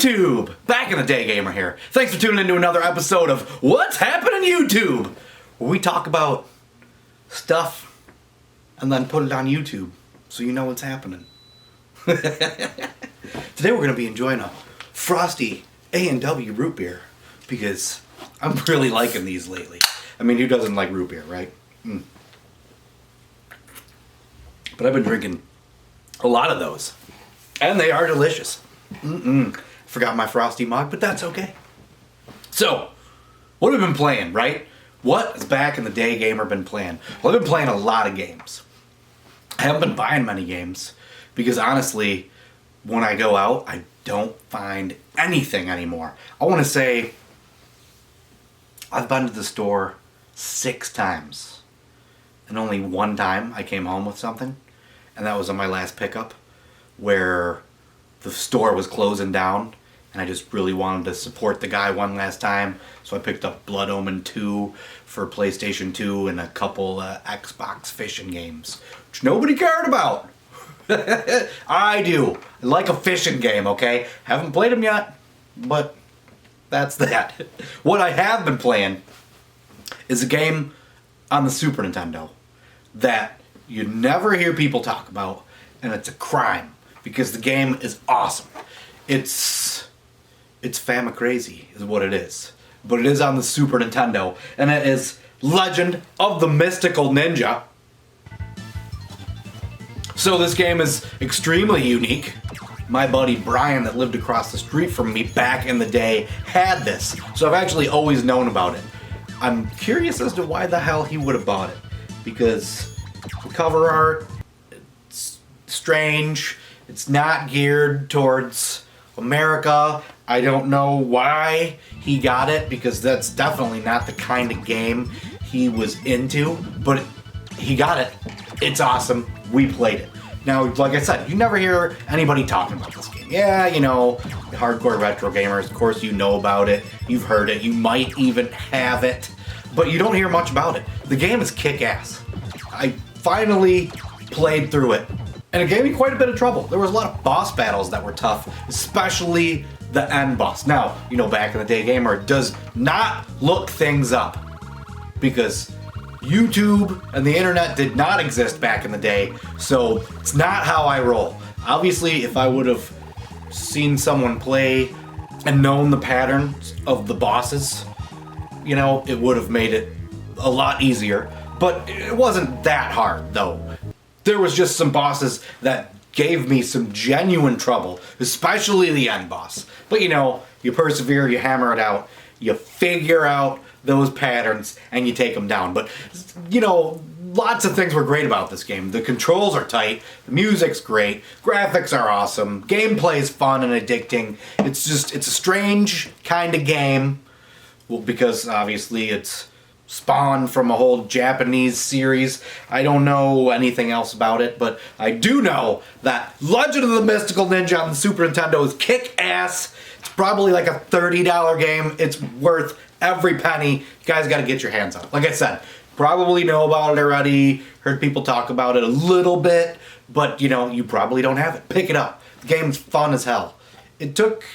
YouTube! Back in the day, Gamer here. Thanks for tuning into another episode of What's Happening YouTube, where we talk about stuff and then put it on YouTube so you know what's happening. Today we're going to be enjoying a frosty A&W root beer because I'm really liking these lately. I mean, who doesn't like root beer, right? But I've been drinking a lot of those, and they are delicious. Forgot my frosty mug, but that's okay. So, what have we been playing, right? What has back in the day gamer been playing? Well, I've been playing a lot of games. I haven't been buying many games because honestly, when I go out, I don't find anything anymore. I want to say I've been to the store 6 times, and only one time I came home with something, and that was on my last pickup, where the store was closing down, and I just really wanted to support the guy one last time, so I picked up Blood Omen 2 for PlayStation 2 and a couple Xbox fishing games, which nobody cared about. I do. I like a fishing game, okay? Haven't played them yet, but that's that. What I have been playing is a game on the Super Nintendo that you never hear people talk about, and it's a crime. Because the game is awesome. It's fama-crazy is what it is. But it is on the Super Nintendo. And it is Legend of the Mystical Ninja. So this game is extremely unique. My buddy Brian that lived across the street from me back in the day had this. So I've actually always known about it. I'm curious as to why the hell he would have bought it. Because the cover art, it's strange. It's not geared towards America. I don't know why he got it, because that's definitely not the kind of game he was into, but he got it. It's awesome. We played it. Now, like I said, you never hear anybody talking about this game. Yeah, you know, hardcore retro gamers, of course you know about it. You've heard it. You might even have it, but you don't hear much about it. The game is kick-ass. I finally played through it, and it gave me quite a bit of trouble. There was a lot of boss battles that were tough, especially the end boss. Now, you know, back in the day, gamer does not look things up because YouTube and the internet did not exist back in the day, so it's not how I roll. Obviously, if I would have seen someone play and known the patterns of the bosses, you know, it would have made it a lot easier, but it wasn't that hard, though. There was just some bosses that gave me some genuine trouble, especially the end boss. But you know, you persevere, you hammer it out, you figure out those patterns, and you take them down. But, you know, lots of things were great about this game. The controls are tight, the music's great, graphics are awesome, gameplay's fun and addicting. It's a strange kind of game, well, because obviously it's spawned from a whole Japanese series. I don't know anything else about it, but I do know that Legend of the Mystical Ninja on the Super Nintendo is kick-ass. It's probably like a $30 game. It's worth every penny. You guys gotta get your hands on it. Like I said, probably know about it already, heard people talk about it a little bit, but you know, you probably don't have it. Pick it up. The game's fun as hell. It took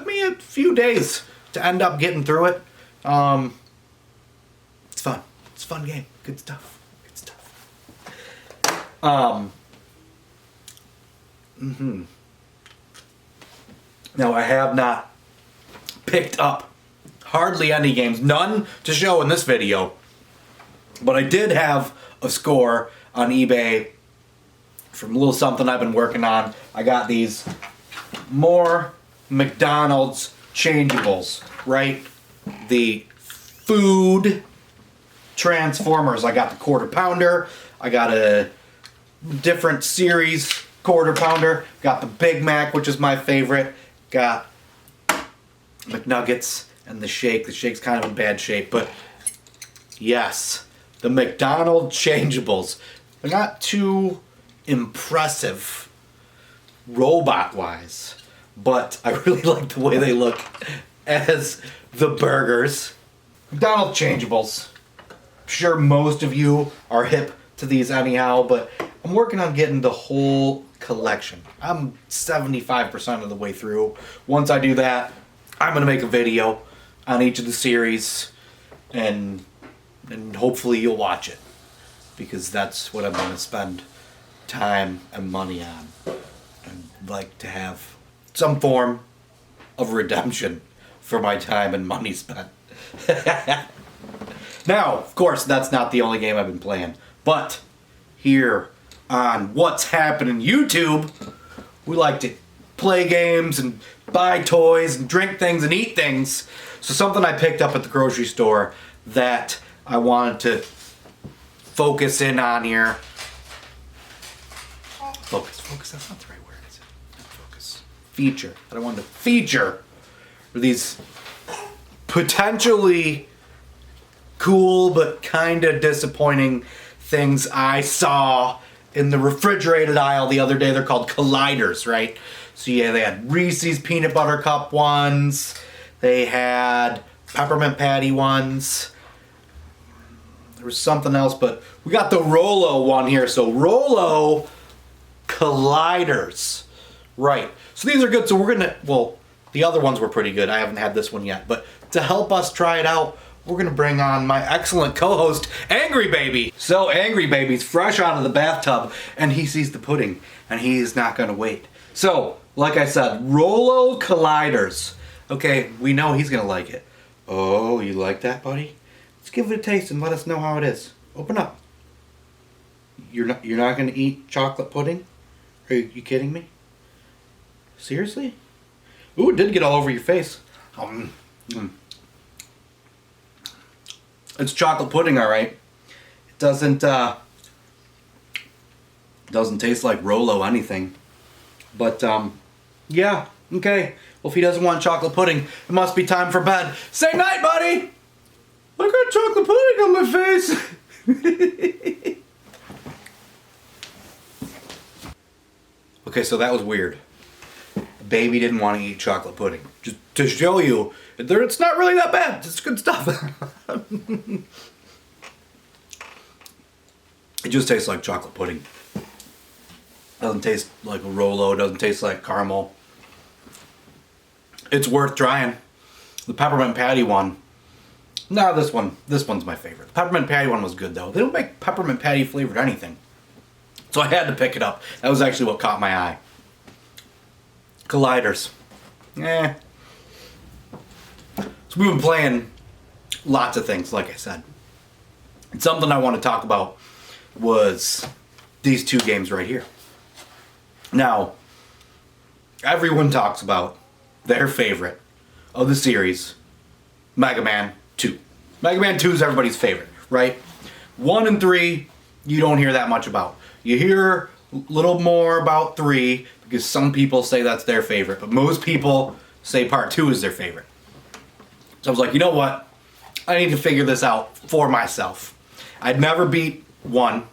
me a few days to end up getting through it. It's fun. It's a fun game. Good stuff. Good stuff. Now, I have not picked up hardly any games. None to show in this video. But I did have a score on eBay from a little something I've been working on. I got these more McDonald's changeables, right? The food Transformers. I got the Quarter Pounder. I got a different series Quarter Pounder. Got the Big Mac, which is my favorite. Got McNuggets and the Shake. The Shake's kind of in bad shape, but yes, the McDonald's changeables. They're not too impressive robot-wise, but I really like the way they look as the burgers. McDonald's changeables. I'm sure most of you are hip to these anyhow, but I'm working on getting the whole collection. I'm 75% of the way through. Once I do that, I'm gonna make a video on each of the series, and hopefully you'll watch it, because that's what I'm gonna spend time and money on. I'd like to have some form of redemption for my time and money spent. Now, of course, that's not the only game I've been playing, but here on What's Happening YouTube, we like to play games and buy toys and drink things and eat things. So something I picked up at the grocery store that I wanted to focus in on here. Focus, that's not the right word, is it? Not focus. Feature. That I wanted to feature were these potentially cool but kind of disappointing things I saw in the refrigerated aisle the other day. They're called colliders, right? So yeah, they had Reese's peanut butter cup ones. They had peppermint patty ones. There was something else, but we got the Rolo one here. So Rolo colliders, right? So these are good. So we're gonna, well, the other ones were pretty good. I haven't had this one yet, but to help us try it out, we're gonna bring on my excellent co-host, Angry Baby. So Angry Baby's fresh out of the bathtub, and he sees the pudding, and he's not gonna wait. So, like I said, Rolo colliders. Okay, we know he's gonna like it. Oh, you like that, buddy? Let's give it a taste and let us know how it is. Open up. You're not gonna eat chocolate pudding? Are you kidding me? Seriously? Ooh, it did get all over your face. It's chocolate pudding, all right. It doesn't taste like Rolo anything. But yeah, okay. Well, if he doesn't want chocolate pudding, it must be time for bed. Say night, buddy. I got chocolate pudding on my face. Okay, so that was weird. Baby didn't want to eat chocolate pudding. Just to show you, it's not really that bad. It's good stuff. It just tastes like chocolate pudding. Doesn't taste like a Rolo. Doesn't taste like caramel. It's worth trying. The peppermint patty one. No, this one's my favorite. The peppermint patty one was good though. They don't make peppermint patty flavored anything. So I had to pick it up. That was actually what caught my eye. Colliders. So we've been playing lots of things, like I said. And something I want to talk about was these two games right here. Now, everyone talks about their favorite of the series, Mega Man 2. Mega Man 2 is everybody's favorite, right? 1 and 3, you don't hear that much about. You hear a little more about 3 because some people say that's their favorite, but most people say Part 2 is their favorite. So I was like, you know what? I need to figure this out for myself. I'd never beat 1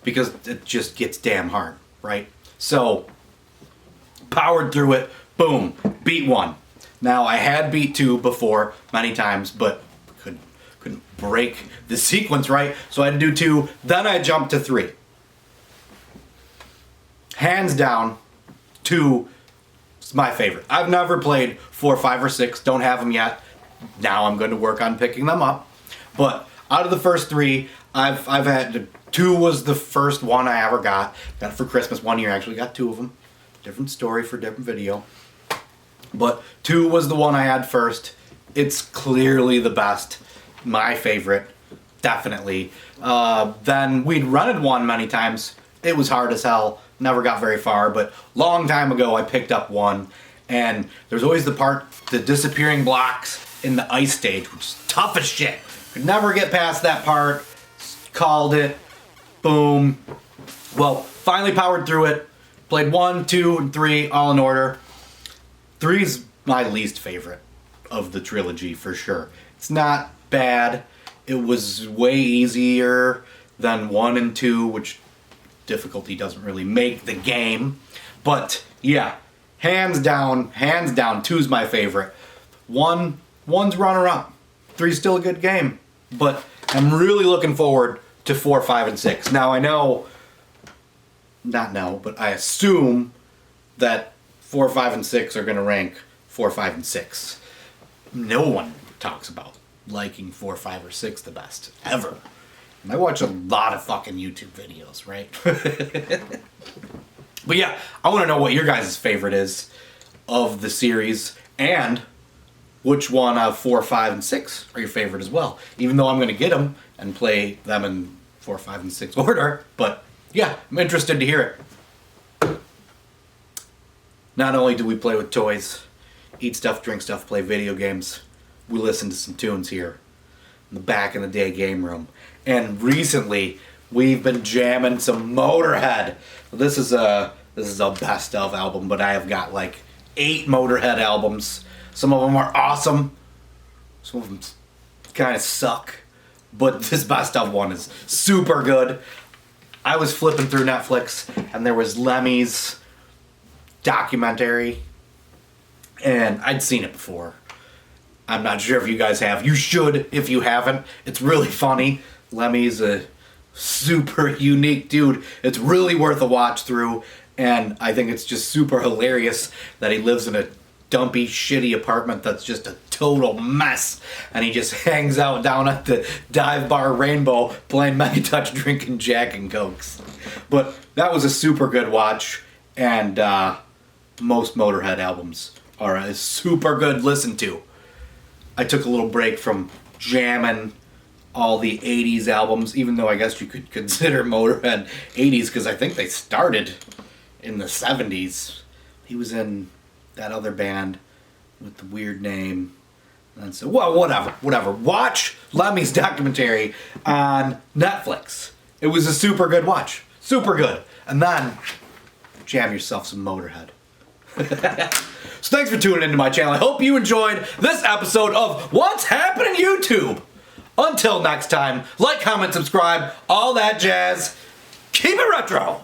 because it just gets damn hard, right? So, powered through it, boom, beat 1. Now, I had beat 2 before many times, but couldn't break the sequence, right? So I had to do 2, then I jumped to 3. Hands down, 2 is my favorite. I've never played 4, 5, or 6, don't have them yet. Now I'm going to work on picking them up. But out of the first 3, I've had 2 was the first one I ever got. Got it for Christmas one year, actually got 2 of them. Different story for different video. But 2 was the one I had first. It's clearly the best. My favorite, definitely. Then we'd rented 1 many times. It was hard as hell. Never got very far, but long time ago I picked up 1. And there's always the disappearing blocks in the ice stage, which is tough as shit. Could never get past that part. Called it. Boom. Well, finally powered through it. Played 1, 2, and 3 all in order. 3's my least favorite of the trilogy for sure. It's not bad. It was way easier than 1 and 2, which difficulty doesn't really make the game. But yeah, hands down, 2's my favorite. 1's runner-up. 3's still a good game. But I'm really looking forward to 4, 5, and 6. Now I know not know, but I assume that 4, 5, and 6 are going to rank 4, 5, and 6. No one talks about liking 4, 5, or 6 the best, ever. And I watch a lot of fucking YouTube videos, right? But yeah, I want to know what your guys' favorite is of the series, and which one of 4, 5, and 6 are your favorite as well. Even though I'm going to get them and play them in 4, 5, and 6 order, but yeah, I'm interested to hear it. Not only do we play with toys, eat stuff, drink stuff, play video games, we listen to some tunes here in the back in the day game room. And recently, we've been jamming some Motorhead. This is a best of album, but I have got like 8 Motorhead albums. Some of them are awesome. Some of them kind of suck. But this best of one is super good. I was flipping through Netflix, and there was Lemmy's documentary, and I'd seen it before. I'm not sure if you guys have. You should if you haven't. It's really funny. Lemmy's a super unique dude. It's really worth a watch through, and I think it's just super hilarious that he lives in a dumpy, shitty apartment that's just a total mess, and he just hangs out down at the dive bar Rainbow playing Mega Touch, drinking Jack and Cokes. But that was a super good watch, and most Motorhead albums are a super good listen to. I took a little break from jamming all the 80s albums, even though I guess you could consider Motorhead 80s, because I think they started in the 70s. He was in that other band with the weird name. And so, well, whatever. Watch Lemmy's documentary on Netflix. It was a super good watch. Super good. And then, jam yourself some Motorhead. So thanks for tuning into my channel. I hope you enjoyed this episode of What's Happening YouTube. Until next time, like, comment, subscribe, all that jazz. Keep it retro.